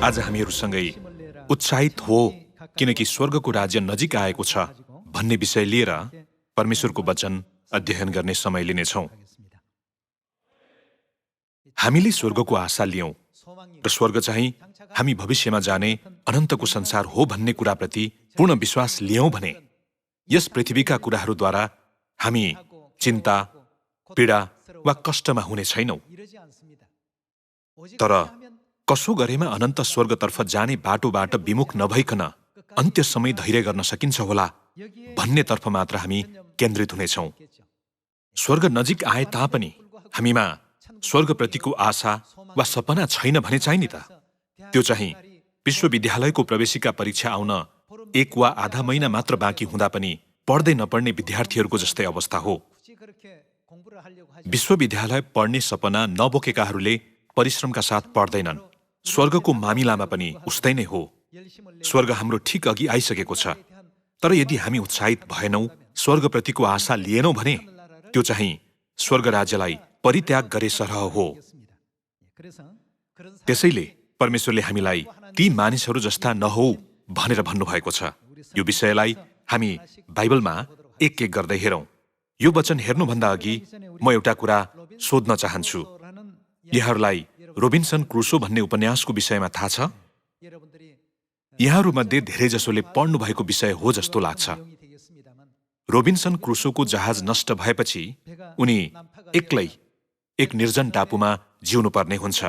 आज हामीहरूसँगै उत्साहित हो किनकि स्वर्गको राज्य नजिक आएको छ भन्ने विषय लिएर परमेश्वरको वचन अध्ययन गर्ने समय लिनेछौँ। हामीले स्वर्गको आशा लियौं र स्वर्ग चाहिँ हामी भविष्यमा जाने अनन्तको संसार हो भन्ने कुराप्रति पूर्ण विश्वास लियौं भने यस पृथ्वीका कुराहरूद्वारा हामी चिन्ता, पीडा वा कष्टमा हुने छैनौं। तर कसो गरेमा अनन्त स्वर्गतर्फ जाने बाटोबाट विमुख नभइकन अन्त्यसम्म धैर्य गर्न सकिन्छ होला भन्नेतर्फ मात्र हामी केन्द्रित हुनेछौं। स्वर्ग नजिक आए तापनि हामीमा स्वर्गप्रतिको आशा वा सपना छैन भने चाहिँ नि त त्यो चाहिँ विश्वविद्यालयको प्रवेशिका परीक्षा आउन 1 वा आधा महिना मात्र बाँकी हुँदा पनि पढ्दै नपढ्ने विद्यार्थीहरूको जस्तै अवस्था हो। विश्वविद्यालय पढ्ने सपना नबोकेकाहरूले परिश्रमका साथ पढ्दैनन्। स्वर्गको मामिलामा पनि उस्तै नै हो। स्वर्ग हाम्रो ठिक अघि आइसकेको छ, तर यदि हामी उत्साहित भएनौं, स्वर्गप्रतिको आशा लिएनौं भने त्यो चाहिँ स्वर्ग राज्यलाई परित्याग गरे सरह हो। त्यसैले परमेश्वरले हामीलाई ती मानिसहरू जस्ता नहौ भनेर भन्नुभएको छ। यो विषयलाई हामी बाइबलमा एक एक गर्दै हेरौं। यो वचन हेर्नुभन्दा अघि म एउटा कुरा सोध्न चाहन्छु। यहाँहरूलाई रोबिन्सन क्रुसो भन्ने उपन्यासको विषयमा थाहा छ? यहाँहरूमध्ये धेरैजसोले पढ्नु भएको विषय हो जस्तो लाग्छ। रोबिन्सन क्रुसोको जहाज नष्ट भएपछि उनी एक्लै एक निर्जन टापुमा जिउनु पर्ने हुन्छ।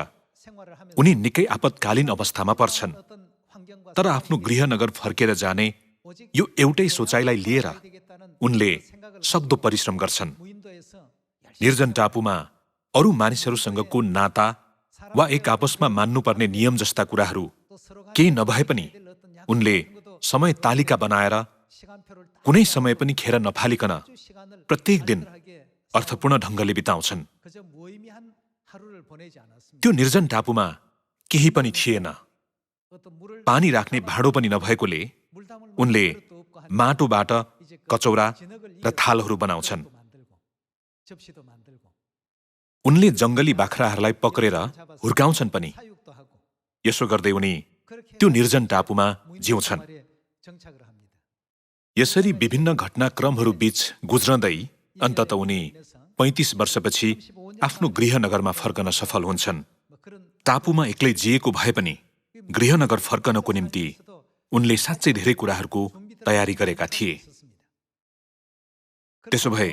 उनी निकै आपतकालीन अवस्थामा पर्छन्, तर आफ्नो गृहनगर फर्केर जाने यो एउटै सोचाइलाई लिएर उनले सक्दो परिश्रम गर्छन्। निर्जन टापुमा अरू मानिसहरूसँगको नाता वा एक आपसमा मान्नुपर्ने नियम जस्ता कुराहरू केही नभए पनि उनले समय तालिका बनाएर कुनै समय पनि खेर नफालिकन प्रत्येक दिन अर्थपूर्ण ढङ्गले बिताउँछन्। त्यो निर्जन टापुमा केही पनि थिएन। पानी राख्ने भाँडो पनि नभएकोले उनले माटोबाट कचौरा र थालहरू बनाउँछन्। उनले जङ्गली बाख्राहरूलाई पक्रेर हुर्काउँछन् पनि। यसो गर्दै उनी त्यो निर्जन टापुमा जिउँछन्। यसरी विभिन्न घटनाक्रमहरू बीच गुज्रदै अन्तत उनी 35 वर्षपछि आफ्नो गृहनगरमा फर्कन सफल हुन्छन्। टापुमा एक्लै जिएको भए पनि गृहनगर फर्कनको निम्ति उनले साँच्चै धेरै कुराहरूको तयारी गरेका थिए। त्यसो भए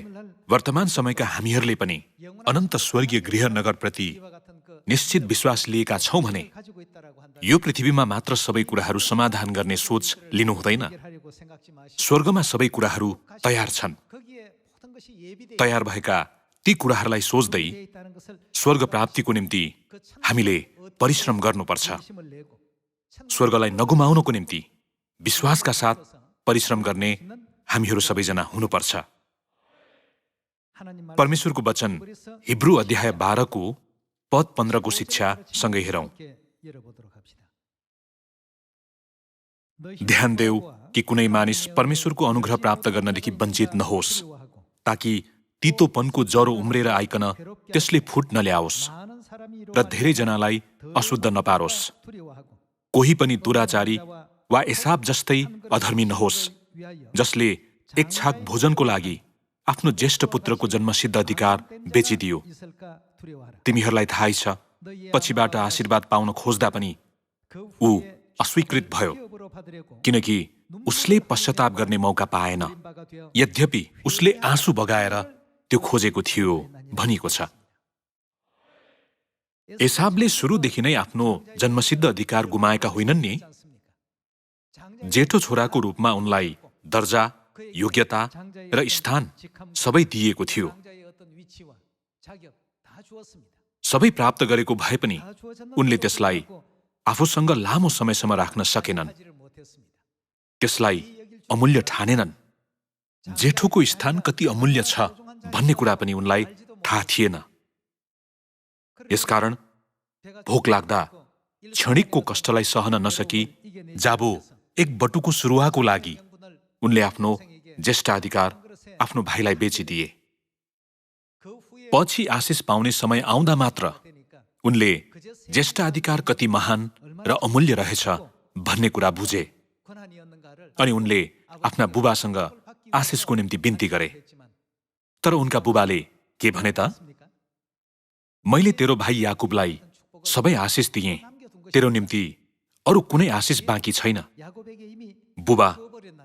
वर्तमान समयका हामीहरूले पनि अनन्त स्वर्गीय गृहनगरप्रति निश्चित विश्वास लिएका छौं भने यो पृथ्वीमा मात्र सबै कुराहरू समाधान गर्ने सोच लिनु हुँदैन। स्वर्गमा सबै कुराहरू तयार छन्। तयार भएका ती कुराहरूलाई सोच्दै स्वर्ग प्राप्तिको निम्ति हामीले परिश्रम गर्नुपर्छ। स्वर्गलाई नगुमाउनको निम्ति विश्वासका साथ परिश्रम गर्ने हामीहरू सबैजना हुनुपर्छ। परमेश्वरको वचन हिब्रू अध्याय 12 को पद 15 को शिक्षा सँगै हेरौं। ध्यान देऊ कि कुनै मानिस परमेश्वरको अनुग्रह प्राप्त गर्नदेखि वञ्चित नहोस्, ताकि तीतोपनको जरो उम्रेर आइकन त्यसले फुट नल्याओस् र धेरैजनालाई अशुद्ध नपारोस्। कोही पनि दुराचारी वा एसाव जस्तै अधर्मी नहोस्, जसले एक छाक भोजनको लागि आफ्नो ज्येष्ठ पुत्रको जन्मसिद्ध अधिकार बेचिदियो। तिमीहरूलाई थाहै छ, पछिबाट आशीर्वाद पाउन खोज्दा पनि ऊ अस्वीकृत भयो, किनकि उसले पश्चाताप गर्ने मौका पाएन, यद्यपि उसले आँसु बगाएर त्यो खोजेको थियो भनिएको छ। एसावले सुरुदेखि नै आफ्नो जन्मसिद्ध अधिकार गुमाएका होइनन् नि। जेठो छोराको रूपमा उनलाई दर्जा, योग्यता र स्थान सबै दिएको थियो। सबै प्राप्त गरेको भए पनि उनले त्यसलाई आफूसँग लामो समयसम्म राख्न सकेनन्। त्यसलाई अमूल्य ठानेनन्। जेठोको स्थान कति अमूल्य छ भन्ने कुरा पनि उनलाई थाहा थिएन। यसकारण भोक लाग्दा क्षणिकको कष्टलाई सहन नसकी जाबो एक बटुको सुरुवाको लागि उनले आफ्नो ज्येष्ठाधिकार आफ्नो भाइलाई बेचिदिए। पछि आशिष पाउने समय आउँदा मात्र उनले ज्येष्ठाधिकार कति महान र अमूल्य रहेछ भन्ने कुरा बुझे। अनि उनले आफ्ना बुबासँग आशिषको निम्ति बिन्ती गरे। तर उनका बुबाले के भने त, मैले तेरो भाइ याकुबलाई सबै आशिष दिएँ, तेरो निम्ति अरू कुनै आशिष बाँकी छैन। बुबा,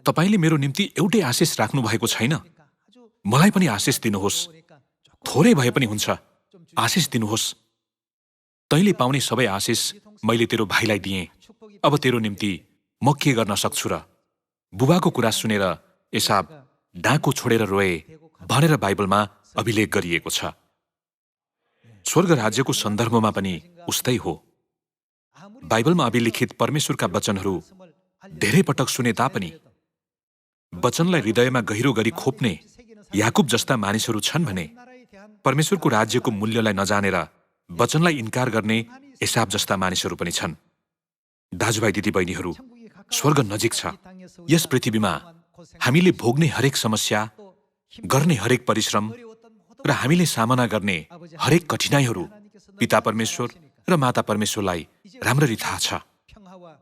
तपाईले मेरो निम्ति एउटै आशिष राख्नु भएको छैन। मलाई पनि आशिष दिनुहोस्, थोरै भए पनि हुन्छ, आशिष दिनुहोस्। तैँले पाउने सबै आशिष मैले तेरो भाइलाई दिएँ, अब तेरो निम्ति म के गर्न सक्छु र? बुबाको कुरा सुनेर एसाव डाँको छोडेर रोए भनेर बाइबलमा अभिलेख गरिएको छ। स्वर्ग राज्यको सन्दर्भमा पनि उस्तै हो। बाइबलमा अभिलिखित परमेश्वरका वचनहरू धेरै पटक सुने तापनि वचनलाई हृदयमा गहिरो गरी खोप्ने याकुब जस्ता मानिसहरू छन् भने परमेश्वरको राज्यको मूल्यलाई नजानेर वचनलाई इन्कार गर्ने एसाव जस्ता मानिसहरू पनि छन्। दाजुभाइ दिदीबहिनीहरू, स्वर्ग नजिक छ। यस पृथ्वीमा हामीले भोग्ने हरेक समस्या, गर्ने हरेक परिश्रम र हामीले सामना गर्ने हरेक कठिनाइहरू पिता परमेश्वर र माता परमेश्वरलाई राम्ररी थाहा छ।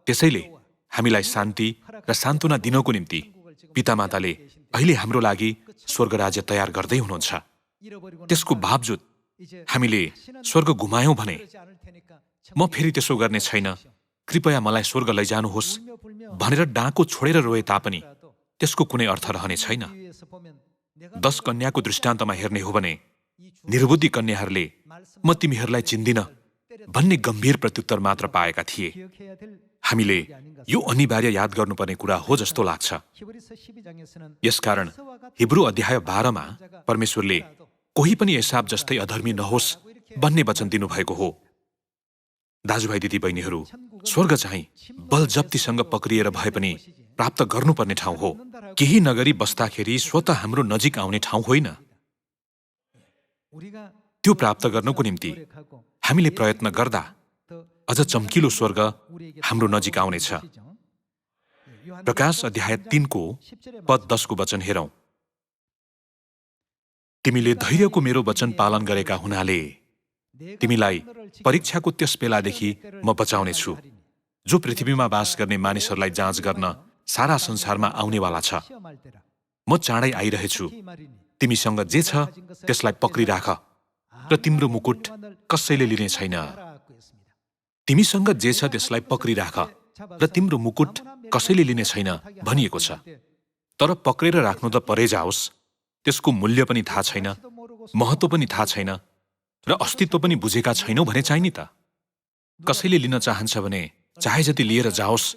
त्यसैले हामीलाई शान्ति र सान्त्वना दिनको निम्ति पितामाताले अहिले हाम्रो लागि स्वर्ग राज्य तयार गर्दै हुनुहुन्छ। त्यसको बावजुद हामीले स्वर्ग गुमायौं भने म फेरि त्यसो गर्ने छैन, कृपया मलाई स्वर्ग लैजानुहोस् भनेर डाँको छोडेर रोए तापनि त्यसको कुनै अर्थ रहने छैन। 10 कन्याको दृष्टान्तमा हेर्ने हो भने निर्बुद्धि कन्याहरूले म तिमीहरूलाई चिन्दिन भन्ने गम्भीर प्रत्युत्तर मात्र पाएका थिए। हामीले यो अनिवार्य याद गर्नुपर्ने कुरा हो जस्तो लाग्छ। यसकारण हिब्रू अध्याय 12 मा परमेश्वरले कोही पनि एसाव जस्तै अधर्मी नहोस् भन्ने वचन दिनुभएको हो। दाजुभाइ दिदीबहिनीहरू, स्वर्ग चाहिँ बलजप्तीसँग पक्रिएर भए पनि प्राप्त गर्नुपर्ने ठाउँ हो। केही नगरी बस्दाखेरि स्वतः हाम्रो नजिक आउने ठाउँ होइन। त्यो प्राप्त गर्नको निम्ति हामीले प्रयत्न गर्दा अझ चम्किलो स्वर्ग हाम्रो नजिक आउनेछ। प्रकाश अध्याय 3 को पद 10 को वचन हेरौं। तिमीले धैर्यको मेरो वचन पालन गरेका हुनाले तिमीलाई परीक्षाको त्यस बेलादेखि म बचाउनेछु जो पृथ्वीमा बास गर्ने मानिसहरूलाई जाँच गर्न सारा संसारमा आउनेवाला छ। म चाँडै आइरहेछु। तिमीसँग जे छ त्यसलाई पक्रिराख र तिम्रो मुकुट कसैले लिने छैन। तिमीसँग जे छ त्यसलाई पक्रिराख र तिम्रो मुकुट कसैले लिने छैन भनिएको छ। तर पक्रेर राख्नु त परै जाओस्, त्यसको मूल्य पनि थाहा छैन, महत्त्व पनि थाहा छैन र अस्तित्व पनि बुझेका छैनौ भने चाहिँ नि त। कसैले लिन चाहन्छ भने चाहे जति लिएर जाओस्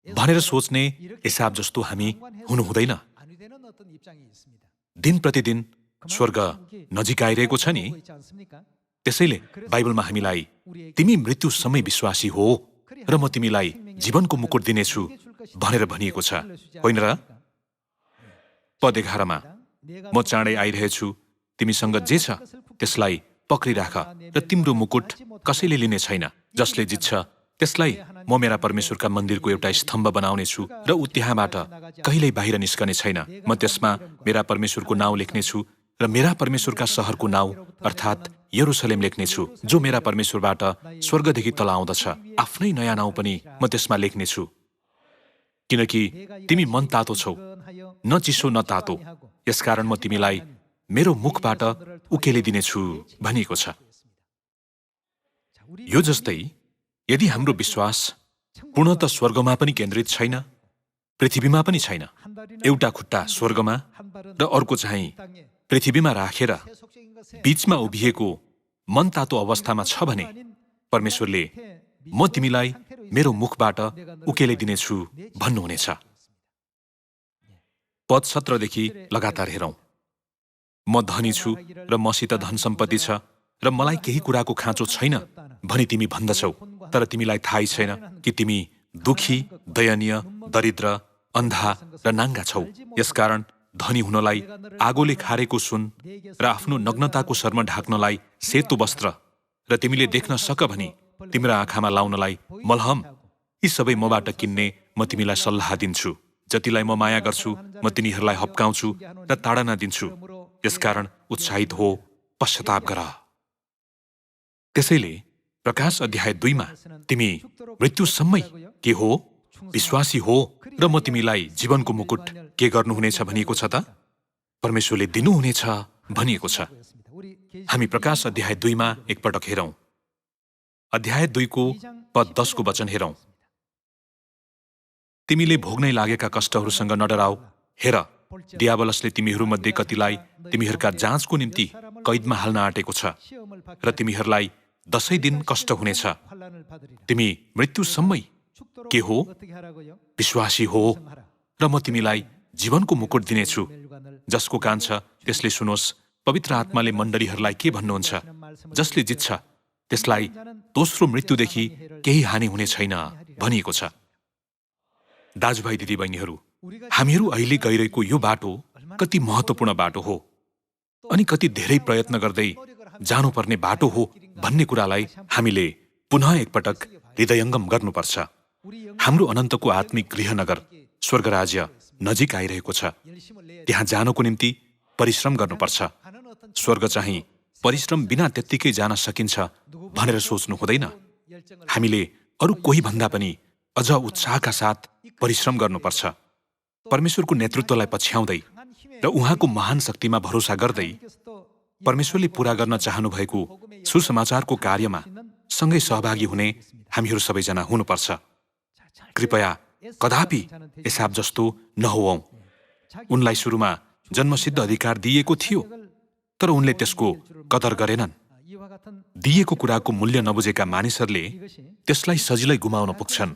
भनेर सोच्ने एसाव जस्तो हामी हुनु हुँदैन। दिन प्रतिदिन स्वर्ग नजिक आइरहेको छ नि। त्यसैले बाइबलमा हामीलाई तिमी मृत्युसम्मै विश्वासी हो र म तिमीलाई जीवनको मुकुट दिनेछु भनेर भनिएको छ, होइन र? पद 11 मा म चाँडै आइरहेछु, तिमीसँग जे छ त्यसलाई पक्रिराख र तिम्रो मुकुट कसैले लिने छैन। जसले जित्छ त्यसलाई म मेरा परमेश्वरका मन्दिरको एउटा स्तम्भ बनाउनेछु र ऊ त्यहाँबाट कहिल्यै बाहिर निस्कने छैन। म त्यसमा मेरा परमेश्वरको नाउँ लेख्नेछु र मेरा परमेश्वरका सहरको नाउँ अर्थात् यरुसलेम लेख्नेछु जो मेरा परमेश्वरबाट स्वर्गदेखि तल आउँदछ। आफ्नै नयाँ नाउँ पनि म त्यसमा लेख्नेछु। किनकि तिमी मन तातो छौ, न चिसो न तातो, यसकारण म तिमीलाई मेरो मुखबाट उकेलिदिनेछु भनिएको छ। यो जस्तै यदि हाम्रो विश्वास पूर्णतः स्वर्गमा पनि केन्द्रित छैन, पृथ्वीमा पनि छैन, एउटा खुट्टा स्वर्गमा र अर्को चाहिँ पृथ्वीमा राखेर बीचमा उभिएको मनतातो अवस्थामा छ भने परमेश्वरले म तिमीलाई मेरो मुखबाट उकेलिदिनेछु भन्नुहुनेछ। पद 17 देखि लगातार हेरौं। म धनी छु र मसित धन सम्पत्ति छ र मलाई केही कुराको खाँचो छैन भनी तिमी भन्दछौ, तर तिमीलाई थाहै छैन कि तिमी दुखी, दयनीय, दरिद्र, अन्धा र नाङ्गा छौ। यसकारण धनी हुनलाई आगोले खारेको सुन र आफ्नो नग्नताको शर्म ढाक्नलाई सेतो वस्त्र र तिमीले देख्न सक भनी तिम्रा आँखामा लाउनलाई मलहम, यी सबै मबाट किन्ने म तिमीलाई सल्लाह दिन्छु। जतिलाई म माया गर्छु म तिनीहरूलाई हप्काउँछु र ताडना दिन्छु। यसकारण उत्साहित हो, पश्चाताप गर। त्यसैले प्रकाश अध्याय 2 मा तिमी मृत्युसम्मै के हो, विश्वासी हो र म तिमीलाई जीवनको मुकुट के गर्नुहुनेछ भनिएको छ त? परमेश्वरले दिनुहुनेछ भनिएको छ। हामी प्रकाश अध्याय 2 मा एकपटक हेरौं। अध्याय 2 को पद 10 को वचन हेरौं। तिमीले भोग्नै लागेका कष्टहरूसँग नडराऊ। हेर, डियाबलसले तिमीहरूमध्ये कतिलाई तिमीहरूका जाँचको निम्ति कैदमा हाल्न आँटेको छ र तिमीहरूलाई 10 दिन कष्ट हुनेछ। तिमी मृत्युसम्मै के हो, विश्वासी हो र म तिमीलाई जीवनको मुकुट दिनेछु। जसको कान छ त्यसले सुनोस्। पवित्र आत्माले मण्डलीहरूलाई के भन्नुहुन्छ? जसले जित्छ त्यसलाई दोस्रो मृत्युदेखि केही हानि हुने छैन भनिएको छ। दाजुभाइ दिदीबहिनीहरू, हामीहरू अहिले गइरहेको यो बाटो कति महत्त्वपूर्ण बाटो हो अनि कति धेरै प्रयत्न गर्दै जानुपर्ने बाटो हो भन्ने कुरालाई हामीले पुनः एकपटक हृदयङ्गम गर्नुपर्छ। हाम्रो अनन्तको आत्मिक गृहनगर स्वर्गराज्य नजिक आइरहेको छ। त्यहाँ जानको निम्ति परिश्रम गर्नुपर्छ। स्वर्ग चाहिँ परिश्रम बिना त्यत्तिकै जान सकिन्छ भनेर सोच्नु हुँदैन। हामीले अरू कोही भन्दा पनि अझ उत्साहका साथ परिश्रम गर्नुपर्छ। परमेश्वरको नेतृत्वलाई पछ्याउँदै र उहाँको महान शक्तिमा भरोसा गर्दै परमेश्वरले पूरा गर्न चाहनुभएको सुसमाचारको कार्यमा सँगै सहभागी हुने हामीहरू सबैजना हुनुपर्छ। कृपया कदापि एसाव जस्तो नहोऔं। उनलाई सुरुमा जन्मसिद्ध अधिकार दिइएको थियो, तर उनले त्यसको कदर गरेनन्। दिइएको कुराको मूल्य नबुझेका मानिसहरूले त्यसलाई सजिलै गुमाउन पुग्छन्।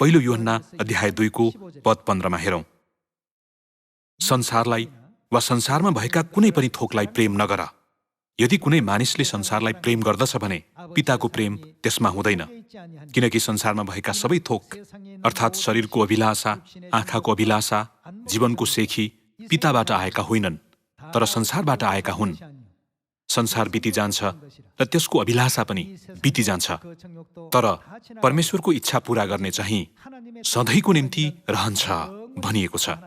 पहिलो यूहन्ना अध्याय 2 को पद 15 मा हेरौं। संसारलाई वा संसारमा भएका कुनै पनि थोकलाई प्रेम नगर। यदि कुनै मानिसले संसारलाई प्रेम गर्दछ भने पिताको प्रेम त्यसमा हुँदैन। किनकि संसारमा भएका सबै थोक अर्थात् शरीरको अभिलाषा, आँखाको अभिलाषा, जीवनको सेखी पिताबाट आएका होइनन्, तर संसारबाट आएका हुन्। संसार बिति जान्छ र त्यसको अभिलाषा पनि बिति जान्छ, तर परमेश्वरको इच्छा पूरा गर्ने चाहिँ सधैँको निम्ति रहन्छ भनिएको छ।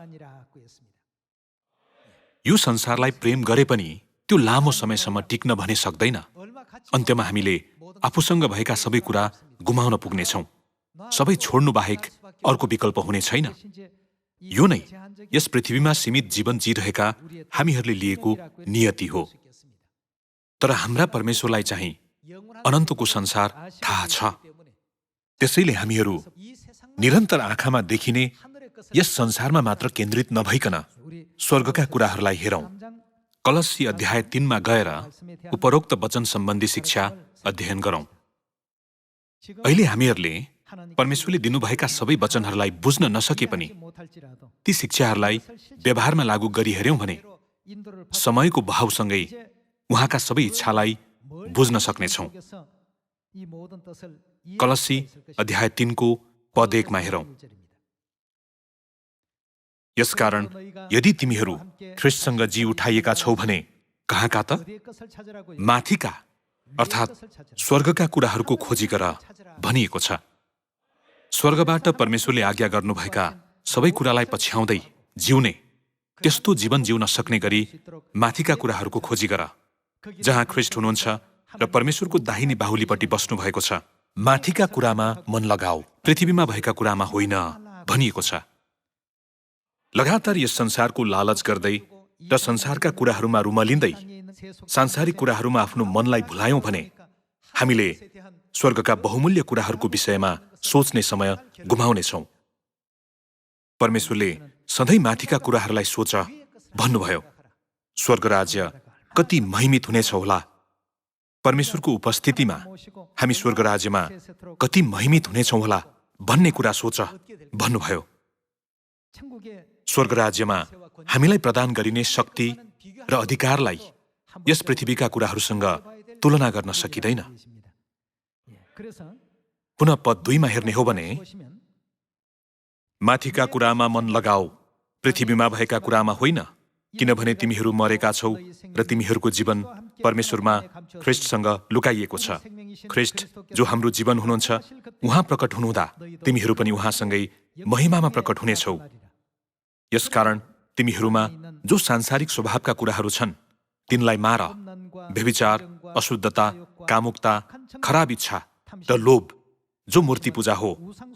यो संसारलाई प्रेम गरे पनि त्यो लामो समयसम्म टिक्न भने सक्दैन। अन्त्यमा हामीले आफूसँग भएका सबै कुरा गुमाउन पुग्नेछौँ। सबै छोड्नु बाहेक अर्को विकल्प हुने छैन। यो नै यस पृथ्वीमा सीमित जीवन जिरहेका हामीहरूले लिएको नियति हो। तर हाम्रा परमेश्वरलाई चाहिँ अनन्तको संसार थाहा छ। त्यसैले हामीहरू निरन्तर आँखामा देखिने यस संसारमा मात्र केन्द्रित नभइकन स्वर्गका कुराहरूलाई हेरौं। कलस्सी अध्याय 3 मा गएर उपरोक्त वचन सम्बन्धी शिक्षा अध्ययन गरौं। अहिले हामीहरूले परमेश्वरले दिनुभएका सबै वचनहरूलाई बुझ्न नसके पनि ती शिक्षाहरूलाई व्यवहारमा लागू गरी हेर्यौं भने समयको बहावसँगै उहाँका सबै इच्छालाई बुझ्न सक्नेछौँ। कलस्सी अध्याय 3 को पद 1 मा हेरौं। यसकारण यदि तिमीहरू ख्रीष्टसँग जी उठाइएका छौ भने कहाँका त? माथिका अर्थात् स्वर्गका कुराहरूको खोजी गर भनिएको छ। स्वर्गबाट परमेश्वरले आज्ञा गर्नुभएका सबै कुरालाई पछ्याउँदै जिउने त्यस्तो जीवन जिउन सक्ने गरी माथिका कुराहरूको खोजी गर, जहाँ ख्रीष्ट हुनुहुन्छ र परमेश्वरको दाहिने बाहुलीपट्टि बस्नु भएको छ। माथिका कुरामा मन लगाऊ, पृथ्वीमा भएका कुरामा होइन भनिएको छ। लगातार यस संसारको लालच गर्दै र संसारका कुराहरूमा रुमलिँदै सांसारिक कुराहरूमा आफ्नो मनलाई भुलायौं भने हामीले स्वर्गका बहुमूल्य कुराहरूको विषयमा सोच्ने समय गुमाउनेछौँ। परमेश्वरले सधैँ माथिका कुराहरूलाई सोच भन्नुभयो। स्वर्ग राज्य कति महिमित हुनेछ होला। परमेश्वरको उपस्थितिमा हामी स्वर्ग राज्यमा कति महिमित हुनेछौँ होला भन्ने कुरा सोच भन्नुभयो। स्वर्ग राज्यमा हामीलाई प्रदान गरिने शक्ति र अधिकारलाई यस पृथ्वीका कुराहरूसँग तुलना गर्न सकिँदैन। पुनः पद 2 मा हेर्ने हो भने माथिका कुरामा मन लगाऊ, पृथ्वीमा भएका कुरामा होइन, किनभने तिमीहरू मरेका छौ र तिमीहरूको जीवन परमेश्वरमा ख्रीष्टसँग लुकाइएको छ। ख्रीष्ट जो हाम्रो जीवन हुनुहुन्छ, उहाँ प्रकट हुनुहुँदा तिमीहरू पनि उहाँसँगै महिमामा प्रकट हुनेछौ। यसकारण तिमीहरूमा जो सांसारिक स्वभावका कुराहरू छन् तिनलाई मार। व्यभिचार, अशुद्धता, कामुकता, खराब इच्छा र लोभ जो मूर्ति पूजा हो,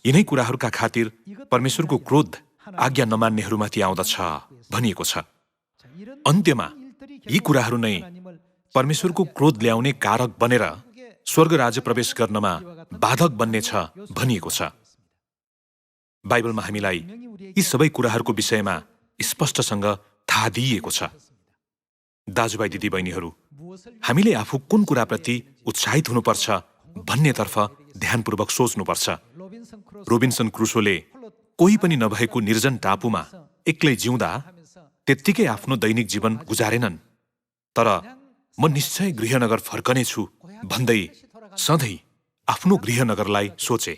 यिनै कुराहरूका खातिर परमेश्वरको क्रोध आज्ञा नमान्नेहरूमाथि आउँदछ भनिएको छ। अन्त्यमा यी कुराहरू नै परमेश्वरको क्रोध ल्याउने कारक बनेर स्वर्ग राज्य प्रवेश गर्नमा बाधक बन्नेछ भनिएको छ। बाइबलमा हामीलाई यी सबै कुराहरूको विषयमा स्पष्टसँग थाहा दिइएको छ। दाजुभाइ दिदीबहिनीहरू, हामीले आफू कुन कुराप्रति उत्साहित हुनुपर्छ भन्नेतर्फ ध्यानपूर्वक सोच्नुपर्छ। रोबिन्सन क्रुसोले कोही पनि नभएको निर्जन टापुमा एक्लै जिउँदा त्यत्तिकै आफ्नो दैनिक जीवन गुजारेनन्, तर म निश्चय गृहनगर फर्कनेछु भन्दै सधैँ आफ्नो गृहनगरलाई सोचे।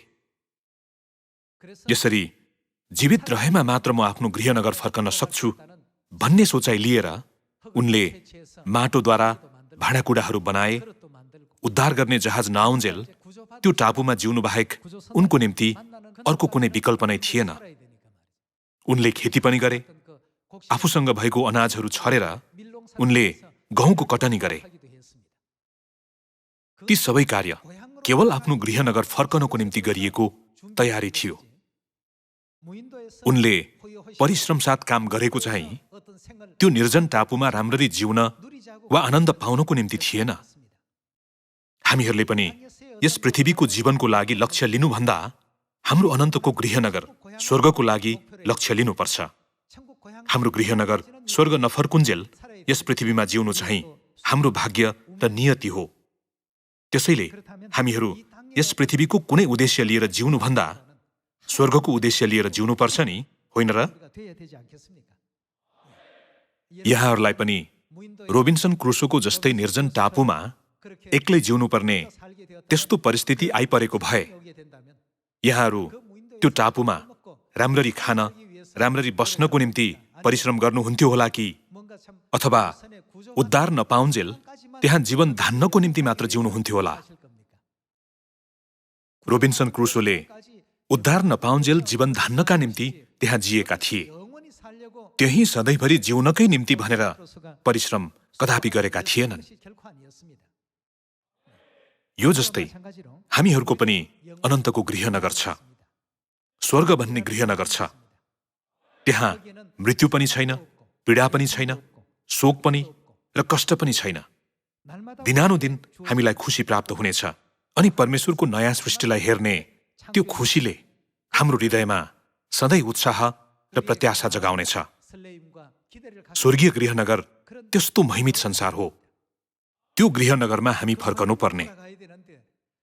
यसरी जीवित रहेमा मात्र म आफ्नो गृहनगर फर्कन सक्छु भन्ने सोचाइ लिएर उनले माटोद्वारा भाँडाकुँडाहरू बनाए। उद्धार गर्ने जहाज नआउन्जेल त्यो टापुमा जिउनु बाहेक उनको निम्ति अर्को कुनै विकल्प नै थिएन। उनले खेती पनि गरे। आफूसँग भएको अनाजहरू छरेर उनले गहुँको कटनी गरे। ती सबै कार्य केवल आफ्नो गृहनगर फर्कनको निम्ति गरिएको तयारी थियो। उनले परिश्रमसाथ काम गरेको चाहिँ त्यो निर्जन टापुमा राम्ररी जिउन वा आनन्द पाउनको निम्ति थिएन। हामीहरूले पनि यस पृथ्वीको जीवनको लागि लक्ष्य लिनुभन्दा हाम्रो अनन्तको गृहनगर स्वर्गको लागि लक्ष्य लिनुपर्छ। हाम्रो गृहनगर स्वर्ग नफर्कुन्जेल यस पृथ्वीमा जिउनु चाहिँ हाम्रो भाग्य र नियति हो। त्यसैले हामीहरू यस पृथ्वीको कुनै उद्देश्य लिएर जिउनुभन्दा स्वर्गको उद्देश्य लिएर जिउनुपर्छ नि, होइन र? यहाँहरूलाई पनि रोबिन्सन क्रुसोको जस्तै निर्जन टापुमा एक्लै जिउनुपर्ने त्यस्तो परिस्थिति आइपरेको भए यहाँहरू त्यो टापुमा राम्ररी खान, राम्ररी बस्नको निम्ति परिश्रम गर्नुहुन्थ्यो होला कि अथवा उद्धार नपाउन्जेल त्यहाँ जीवन धान्नको निम्ति मात्र जिउनुहुन्थ्यो होला? रोबिन्सन क्रुसोले उद्धार नपाउन्जेल जीवन धान्नका निम्ति त्यहाँ जिएका थिए। त्यही सधैँभरि जिउनकै निम्ति भनेर परिश्रम कदापि गरेका थिएनन्। यो जस्तै हामीहरूको पनि अनन्तको गृहनगर छ, स्वर्ग भन्ने गृहनगर छ। त्यहाँ मृत्यु पनि छैन, पीडा पनि छैन, शोक पनि र कष्ट पनि छैन। दिनानुदिन हामीलाई खुसी प्राप्त हुनेछ अनि परमेश्वरको नयाँ सृष्टिलाई हेर्ने त्यो खुसीले हाम्रो हृदयमा सधैँ उत्साह र प्रत्याशा जगाउनेछ। स्वर्गीय गृहनगर त्यस्तो महिमित संसार हो। त्यो गृहनगरमा हामी फर्कनु पर्ने।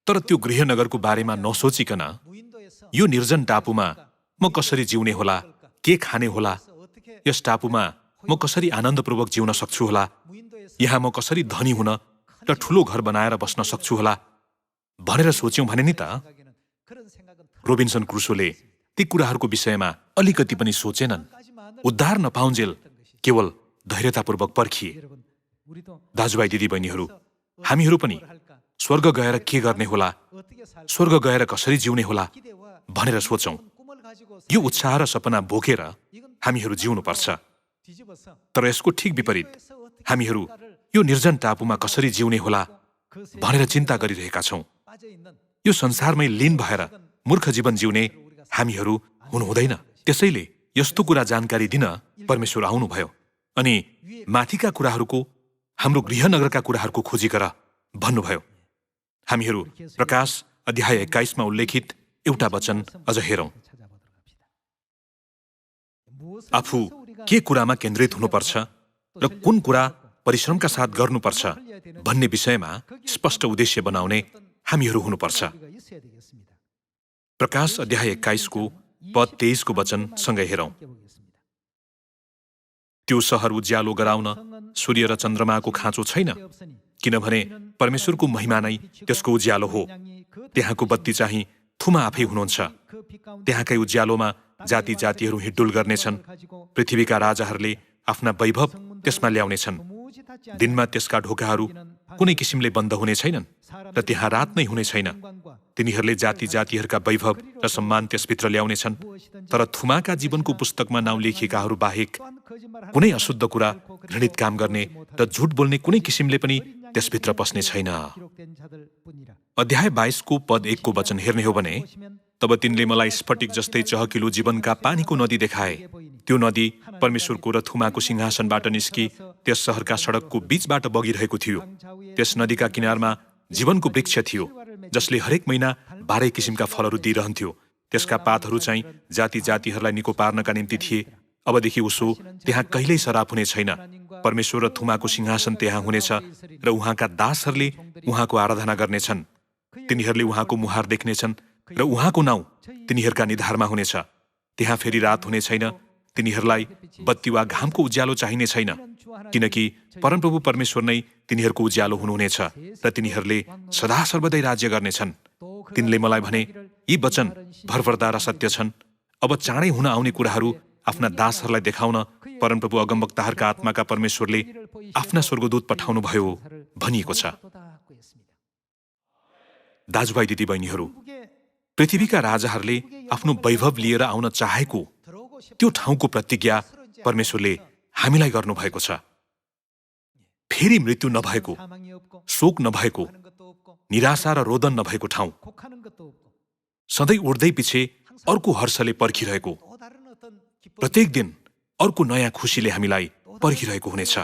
तर त्यो गृहनगरको बारेमा नसोचिकन यो निर्जन टापुमा म कसरी जिउने होला, के खाने होला, यस टापुमा म कसरी आनन्दपूर्वक जिउन सक्छु होला, यहाँ म कसरी धनी हुन र ठूलो घर बनाएर बस्न सक्छु होला भनेर सोच्यौं भने नि त। रोबिन्सन क्रुसोले ती कुराहरूको विषयमा अलिकति पनि सोचेनन्। उद्धार नपाउन्जेल केवल धैर्यतापूर्वक पर्खिए। दाजुभाइ दिदीबहिनीहरू, हामीहरू पनि स्वर्ग गएर के गर्ने होला, स्वर्ग गएर कसरी जिउने होला भनेर सोचौं। यो उत्साह र सपना बोकेर हामीहरू जिउनुपर्छ। तर यसको ठिक विपरीत हामीहरू यो निर्जन टापुमा कसरी जिउने होला भनेर चिन्ता गरिरहेका छौं। यो संसारमै लीन भएर मूर्ख जीवन जिउने हामीहरू हुनुहुँदैन। त्यसैले यस्तो कुरा जानकारी दिन परमेश्वर आउनुभयो अनि माथिका कुराहरूको, हाम्रो गृहनगरका कुराहरूको खोजी गर भन्नुभयो। हामीहरू प्रकाश अध्याय 21 मा उल्लेखित एउटा वचन अझ हेरौं। आफू के कुरामा केन्द्रित हुनुपर्छ र कुन कुरा परिश्रमका साथ गर्नुपर्छ भन्ने विषयमा स्पष्ट उद्देश्य बनाउने हामीहरू हुनुपर्छ। प्रकाश अध्याय 21 को पद 23 को वचन सँगै हेरौं। त्यो सहर उज्यालो गराउन सूर्य र चन्द्रमाको खाँचो छैन, किनभने परमेश्वरको महिमा नै त्यसको उज्यालो हो। त्यहाँको बत्ती चाहिँ थुमा आफै हुनुहुन्छ। त्यहाँकै उज्यालोमा जाति जातिहरू हिड्डुल गर्नेछन्। पृथ्वीका राजाहरूले आफ्ना वैभव त्यसमा ल्याउनेछन्। दिनमा त्यसका ढोकाहरू कुनै किसिमले बन्द हुने छैनन् र त्यहाँ रात नै हुने छैन। तिनीहरूले जाति जातिहरूका वैभव र सम्मान त्यसभित्र ल्याउनेछन्। तर थुमाका जीवनको पुस्तकमा नाउँ लेखिएकाहरू बाहेक कुनै अशुद्ध कुरा, घृणित काम गर्ने र झुट बोल्ने कुनै किसिमले पनि त्यसभित्र पस्ने छैन। अध्याय 22 को पद 1 को वचन हेर्ने हो भने, तब तिनले मलाई स्फटिक जस्तै चहकिलो जीवनका पानीको नदी देखाए। त्यो नदी परमेश्वरको र थुमाको सिंहासनबाट निस्की त्यस शहरका सडकको बीचबाट बगिरहेको थियो। त्यस नदीका किनारमा जीवनको वृक्ष थियो, जसले हरेक महिना 12 किसिमका फलहरू दिइरहन्थ्यो। त्यसका पातहरू चाहिँ जाति जातिहरूलाई निको पार्नका निम्ति थिए। अबदेखि उसो त्यहाँ कहिल्यै सराप हुने छैन। परमेश्वर र थुमाको सिंहासन त्यहाँ हुनेछ र उहाँका दासहरूले उहाँको आराधना गर्नेछन्। तिनीहरूले उहाँको मुहार देख्नेछन् र उहाँको नाउँ तिनीहरूका निधारमा हुनेछ। त्यहाँ फेरि रात हुने छैन। तिनीहरूलाई बत्ती वा घामको उज्यालो चाहिने छैन, किनकि परमप्रभु परमेश्वर नै तिनीहरूको उज्यालो हुनुहुनेछ र तिनीहरूले सदा सर्वदै राज्य गर्नेछन्। तिनले मलाई भने, यी वचन भरपर्दा र सत्य छन्। अब चाँडै हुन आउने कुराहरू आफ्ना दासहरूलाई देखाउन परमप्रभु अगमवक्ताहरूका आत्माका परमेश्वरले आफ्ना स्वर्गदूत पठाउनु भयो भनिएको छ। दाजुभाइ दिदीबहिनीहरू, पृथ्वीका राजाहरूले आफ्नो वैभव लिएर आउन चाहेको त्यो ठाउँको प्रतिज्ञा परमेश्वरले हामीलाई गर्नुभएको छ। फेरि मृत्यु नभएको, शोक नभएको, निराशा र रोदन नभएको ठाउँ, सधैँ उड्दै पछि अर्को हर्षले पर्खिरहेको, प्रत्येक दिन अर्को नयाँ खुसीले हामीलाई पर्खिरहेको हुनेछ।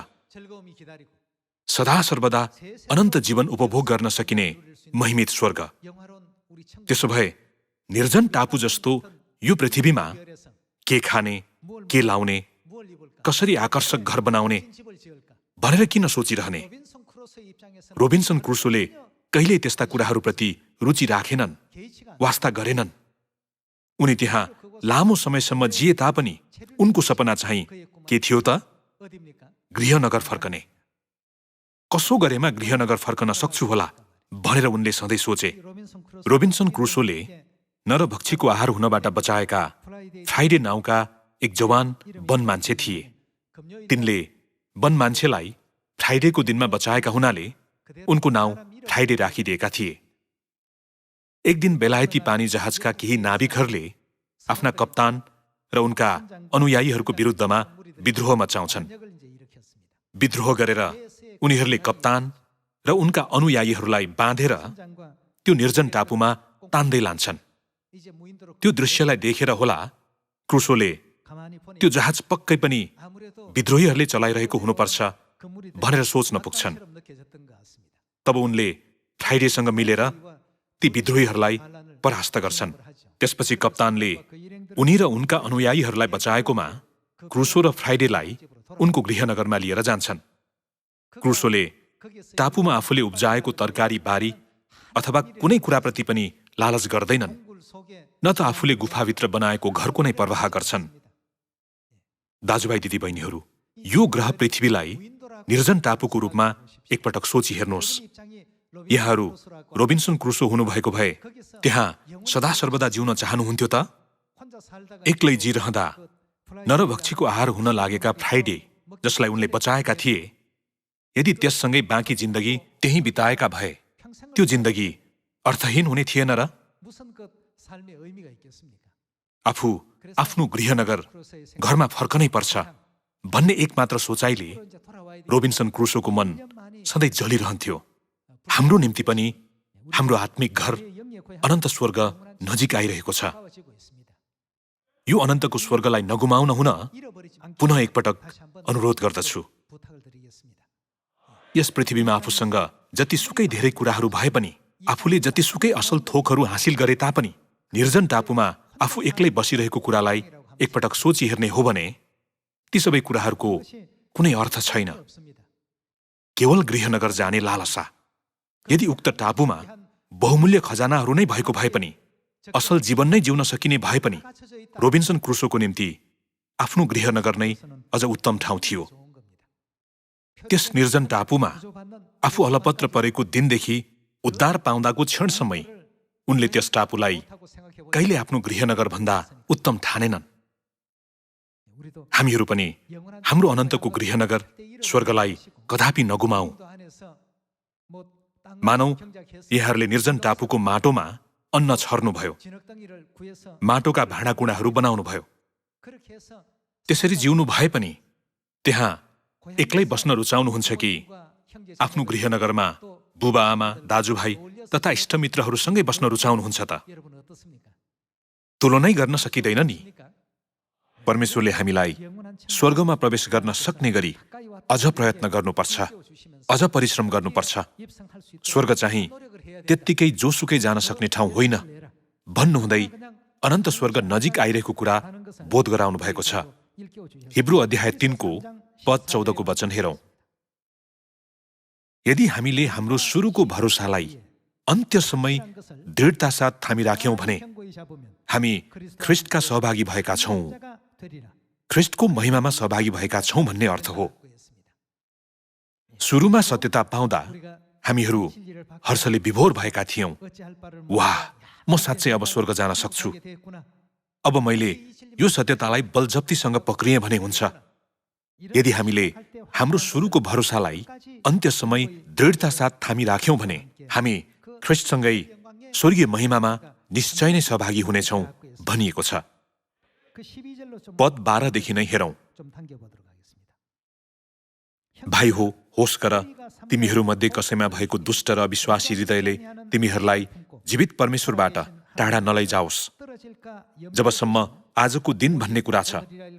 सदा सर्वदा अनन्त जीवन उपभोग गर्न सकिने महिमित स्वर्ग। त्यसो भए निर्जन टापु जस्तो यो पृथ्वीमा के खाने, के लाउने, कसरी आकर्षक घर बनाउने भनेर किन सोचिरहने? रोबिन्सन क्रुसोले कहिल्यै त्यस्ता कुराहरूप्रति रुचि राखेनन्, वास्ता गरेनन्। उनी त्यहाँ लामो समयसम्म जिए तापनि उनको सपना चाहिँ के थियो त? गृहनगर फर्कने। कसो गरेमा गृहनगर फर्कन सक्छु होला भनेर उनले सधैँ सोचे। रोबिन्सन क्रुसोले नरभक्षीको आहार हुनबाट बचाएका फ्राइडे नाउँका एक जवान वन मान्छे थिए। तिनले वन मान्छेलाई फ्राइडेको दिनमा बचाएका हुनाले उनको नाउँ फ्राइडे राखिदिएका थिए। एक दिन बेलायती पानी जहाजका केही नाविकहरूले आफ्ना कप्तान र उनका अनुयायीहरूको विरुद्धमा विद्रोह मचाउँछन्। विद्रोह गरेर उनीहरूले कप्तान र उनका अनुयायीहरूलाई बाँधेर त्यो निर्जन टापुमा तान्दै लान्छन्। त्यो दृश्यलाई देखेर होला क्रुसोले त्यो जहाज पक्कै पनि विद्रोहीहरूले चलाइरहेको हुनुपर्छ भनेर सोच्न पुग्छन्। तब उनले फ्राइडेसँग मिलेर ती विद्रोहीहरूलाई परास्त गर्छन्। त्यसपछि कप्तानले उनी र उनका अनुयायीहरूलाई बचाएकोमा क्रुसो र फ्राइडेलाई उनको गृहनगरमा लिएर जान्छन्। क्रुसोले टापुमा आफूले उब्जाएको तरकारी बारी अथवा कुनै कुराप्रति पनि लालच गर्दैनन्, न त आफूले गुफाभित्र बनाएको घरको नै पर्वाह गर्छन्। दाजुभाइ दिदीबहिनीहरू, यो ग्रह पृथ्वीलाई निर्जन टापुको रूपमा एकपटक सोची हेर्नुहोस्। यहाँहरू रोबिन्सन क्रुसो हुनुभएको भए त्यहाँ सदा सर्वदा जिउन चाहनुहुन्थ्यो त? एक्लै जिरहँदा नरभक्षीको आहार हुन लागेका फ्राइडे, जसलाई उनले बचाएका थिए, यदि त्यससँगै बाँकी जिन्दगी त्यही बिताएका भए त्यो जिन्दगी अर्थहीन हुने थिएन र? आफू आफ्नो गृहनगर घरमा फर्कनै पर्छ भन्ने एकमात्र सोचाइले रोबिन्सन क्रुसोको मन सधैँ जलिरहन्थ्यो। हाम्रो निम्ति पनि हाम्रो आत्मिक घर अनन्त स्वर्ग नजिक आइरहेको छ। यो अनन्तको स्वर्गलाई नगुमाउन हुन पुनः एकपटक अनुरोध गर्दछु। यस पृथ्वीमा आफूसँग जतिसुकै धेरै कुराहरू भए पनि, आफूले जतिसुकै असल थोकहरू हासिल गरे तापनि निर्जन टापुमा आफू एक्लै बसिरहेको कुरालाई एकपटक सोची हेर्ने हो भने ती सबै कुराहरूको कुनै अर्थ छैन। केवल गृहनगर जाने लालसा। यदि उक्त टापुमा बहुमूल्य खजानाहरू नै भएको भए पनि, असल जीवन नै जिउन सकिने भए पनि, रोबिन्सन क्रुसोको निम्ति आफ्नो गृहनगर नै अझ उत्तम ठाउँ थियो। त्यस निर्जन टापुमा आफू अलपत्र परेको दिनदेखि उद्धार पाउँदाको क्षणसम्मै उनले त्यस टापुलाई कहिले आफ्नो गृहनगर भन्दा उत्तम ठानेनन्। हामीहरू पनि हाम्रो अनन्तको गृहनगर स्वर्गलाई कदापि नगुमाऊ। मानौ यहाँहरूले निर्जन टापुको माटोमा अन्न छर्नुभयो, माटोका भाँडाकुँडाहरू बनाउनुभयो। त्यसरी जिउनु भए पनि त्यहाँ एक्लै बस्न रुचाउनुहुन्छ कि आफ्नो गृहनगरमा बुबा आमा दाजुभाइ तथा इष्टमित्रहरूसँगै बस्न रुचाउनुहुन्छ त? तुलनै गर्न सकिँदैन नि। परमेश्वरले हामीलाई स्वर्गमा प्रवेश गर्न सक्ने गरी अझ प्रयत्न गर्नुपर्छ, अझ परिश्रम गर्नुपर्छ। स्वर्ग चाहिँ त्यत्तिकै जोसुकै जान सक्ने ठाउँ होइन भन्नुहुँदै अनन्त स्वर्ग नजिक आइरहेको कुरा बोध गराउनु भएको छ। हिब्रू अध्याय 3 को पद 14 को वचन हेरौं। यदि हामीले हाम्रो सुरुको भरोसालाई अन्त्यसम्म दृढता साथ थामिराख्यौं भने हामी ख्रिस्टका सहभागी भएका छौं, ख्रिस्टको महिमामा सहभागी भएका छौं भन्ने अर्थ हो। सुरुमा सत्यता पाउँदा हामीहरू हर्षले विभोर भएका थियौं। वाह, म साँच्चै अब स्वर्ग जान सक्छु। अब मैले यो सत्यतालाई बलजफ्तीसँग पक्रिएँ भने हुन्छ। यदि हामीले हाम्रो सुरुको भरोसालाई अन्त्यसम्म दृढता साथ थामिराख्यौं भने हामी ख्रिस्टसँगै स्वर्गीय महिमामा निश्चय नै सहभागी हुनेछौं भनिएको छ। पद 12 देखि नै हेरौं। भाइ हो, होस गर, तिमीहरूमध्ये कसैमा भएको दुष्ट र विश्वासी हृदयले तिमीहरूलाई जीवित परमेश्वरबाट टाढा नलैजाओस्। जबसम्म आजको दिन भन्ने कुरा छ,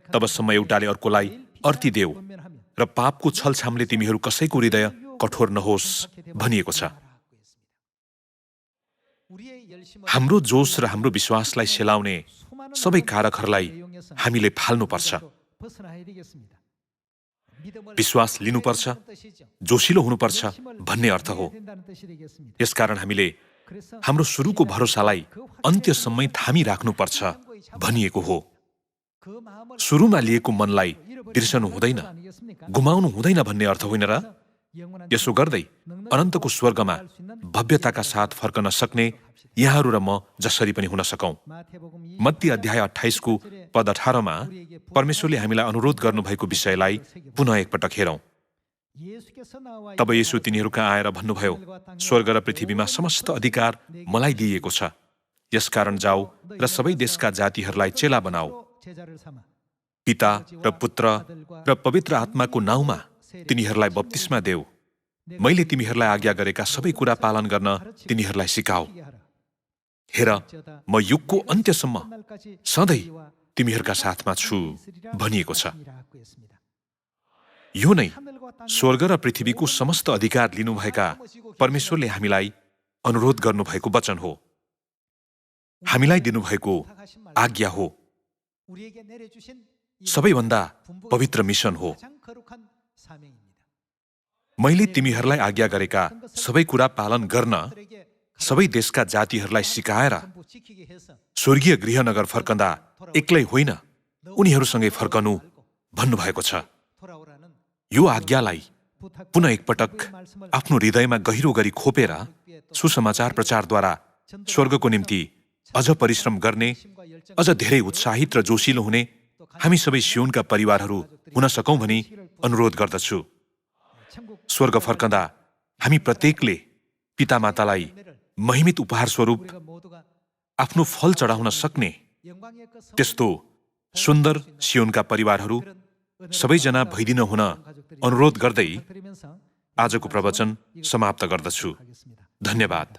तबसम्म एउटाले अर्कोलाई अर्ती देऊ र पापको छलछामले तिमीहरू कसैको हृदय कठोर नहोस् भनिएको छ। हाम्रो जोश र हाम्रो विश्वासलाई सेलाउने सबै कारकहरूलाई हामीले फाल्नुपर्छ। विश्वास लिनुपर्छ, जोशिलो हुनुपर्छ भन्ने अर्थ हो। यसकारण हामीले हाम्रो सुरुको भरोसालाई अन्त्यसम्म थामिराख्नुपर्छ भनिएको हो। सुरुमा लिएको मनलाई बिर्सनु हुँदैन, गुमाउनु हुँदैन भन्ने अर्थ होइन र? यसो गर्दै अनन्तको स्वर्गमा भव्यताका साथ फर्कन सक्ने यहाँहरू र म जसरी पनि हुन सकौं। मत्ती अध्याय 28 को पद 18 मा परमेश्वरले हामीलाई अनुरोध गर्नुभएको विषयलाई पुनः एकपटक हेरौं। तब येशू तिनीहरूका आएर भन्नुभयो, स्वर्ग र पृथ्वीमा समस्त अधिकार मलाई दिइएको छ। यसकारण जाऊ र सबै देशका जातिहरूलाई चेला बनाऊ। पिता र पुत्र र पवित्र आत्माको नाउँमा तिनीहरूलाई बप्तिस्मा देऊ। मैले तिमीहरूलाई आज्ञा गरेका सबै कुरा पालन गर्न तिनीहरूलाई सिकाऊ। हेर, म युगको अन्त्यसम्म सधैँ तिमीहरूका साथमा छु भनिएको छ। यो नै स्वर्ग र पृथ्वीको समस्त अधिकार लिनुभएका परमेश्वरले हामीलाई अनुरोध गर्नुभएको वचन हो, हामीलाई दिनुभएको आज्ञा हो, सबैभन्दा पवित्र मिशन हो। मैले तिमीहरूलाई आज्ञा गरेका सबै कुरा पालन गर्न सबै देशका जातिहरूलाई सिकाएर स्वर्गीय गृहनगर फर्कँदा एक्लै होइन, उनीहरूसँगै फर्कनु भन्नुभएको छ। यो आज्ञालाई पुनः एकपटक आफ्नो हृदयमा गहिरो गरी खोपेर सुसमाचार प्रचारद्वारा स्वर्गको निम्ति अझ परिश्रम गर्ने, अझ धेरै उत्साहित र जोशिलो हुने हामी सबै सियोनका परिवारहरू हुन सकौं भनी अनुरोध गर्दछु। स्वर्ग फर्कँदा हामी प्रत्येकले पितामातालाई महिमित उपहार स्वरूप आफ्नो फल चढाउन सक्ने त्यस्तो सुन्दर सियोनका परिवारहरू सबैजना भइदिन हुन अनुरोध गर्दै आजको प्रवचन समाप्त गर्दछु। धन्यवाद।